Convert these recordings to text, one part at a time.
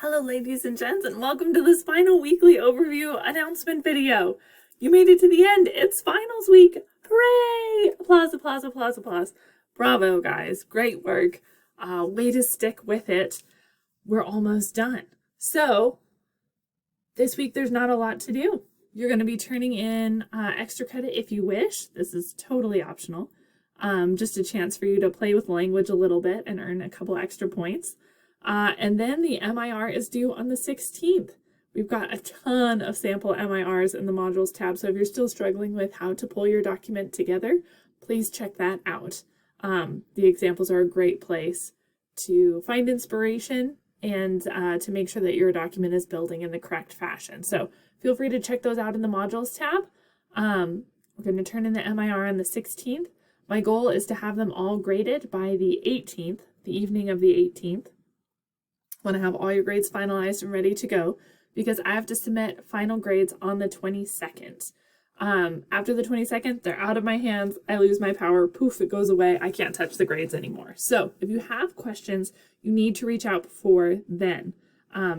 Hello ladies and gents, and welcome to this final weekly overview announcement video. You made it to the end. It's finals week. Hooray! Applause, applause, applause, applause. Bravo guys, great work. Way to stick with it. We're almost done. So this week there's not a lot to do. You're going to be turning in extra credit if you wish. This is totally optional. Just a chance for you to play with language a little bit and earn a couple extra points. And then the MIR is due on the 16th. We've got a ton of sample MIRs in the modules tab, so if you're still struggling with how to pull your document together, please check that out. The examples are a great place to find inspiration and to make sure that your document is building in the correct fashion. So feel free to check those out in the modules tab. We're going to turn in the MIR on the 16th. My goal is to have them all graded by the 18th, the evening of the 18th. Want to have all your grades finalized and ready to go because I have to submit final grades on the 22nd. After the 22nd, they're out of my hands. I lose my power. Poof, it goes away. I can't touch the grades anymore. So if you have questions, you need to reach out before then.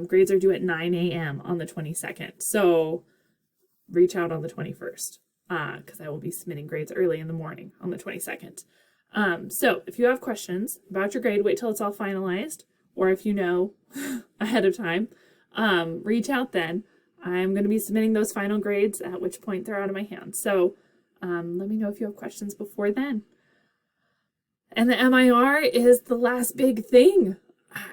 Grades are due at 9 a.m. on the 22nd. So reach out on the 21st because I will be submitting grades early in the morning on the 22nd. So if you have questions about your grade, wait till it's all finalized. Or if you know ahead of time, reach out then. I'm going to be submitting those final grades, at which point they're out of my hands. So let me know if you have questions before then. And the MIR is the last big thing.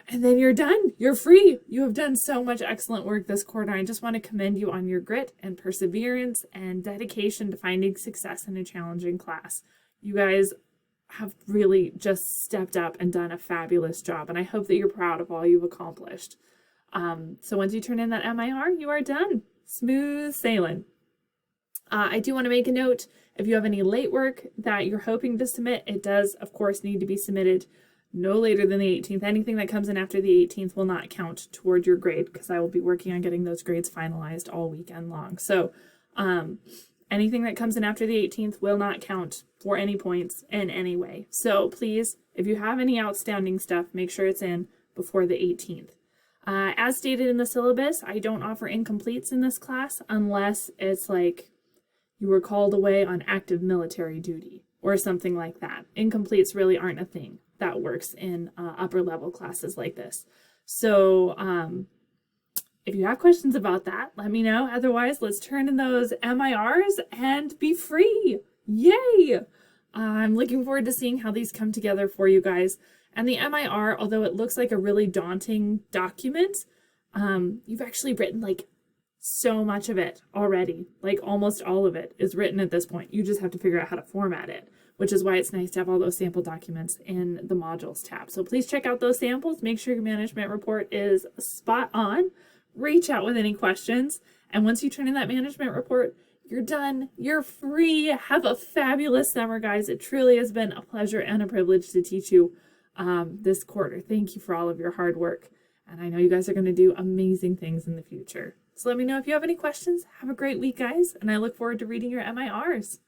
And then you're done. You're free. You have done so much excellent work this quarter. I just want to commend you on your grit and perseverance and dedication to finding success in a challenging class. You guys have really just stepped up and done a fabulous job. And I hope that you're proud of all you've accomplished. So once you turn in that MIR, you are done. Smooth sailing. I do want to make a note. If you have any late work that you're hoping to submit, it does, of course, need to be submitted no later than the 18th. Anything that comes in after the 18th will not count toward your grade because I will be working on getting those grades finalized all weekend long. So anything that comes in after the 18th will not count for any points in any way. So please, if you have any outstanding stuff, make sure it's in before the 18th. As stated in the syllabus, I don't offer incompletes in this class unless it's like you were called away on active military duty or something like that. Incompletes really aren't a thing that works in upper level classes like this. So if you have questions about that, let me know. Otherwise, let's turn in those MIRs and be free. Yay! I'm looking forward to seeing how these come together for you guys. And the MIR, although it looks like a really daunting document, you've actually written like so much of it already. Like almost all of it is written at this point. You just have to figure out how to format it, which is why it's nice to have all those sample documents in the modules tab. So please check out those samples. Make sure your management report is spot on. Reach out with any questions. And once you turn in that management report, you're done. You're free. Have a fabulous summer, guys. It truly has been a pleasure and a privilege to teach you this quarter. Thank you for all of your hard work. And I know you guys are going to do amazing things in the future. So let me know if you have any questions. Have a great week, guys. And I look forward to reading your MIRs.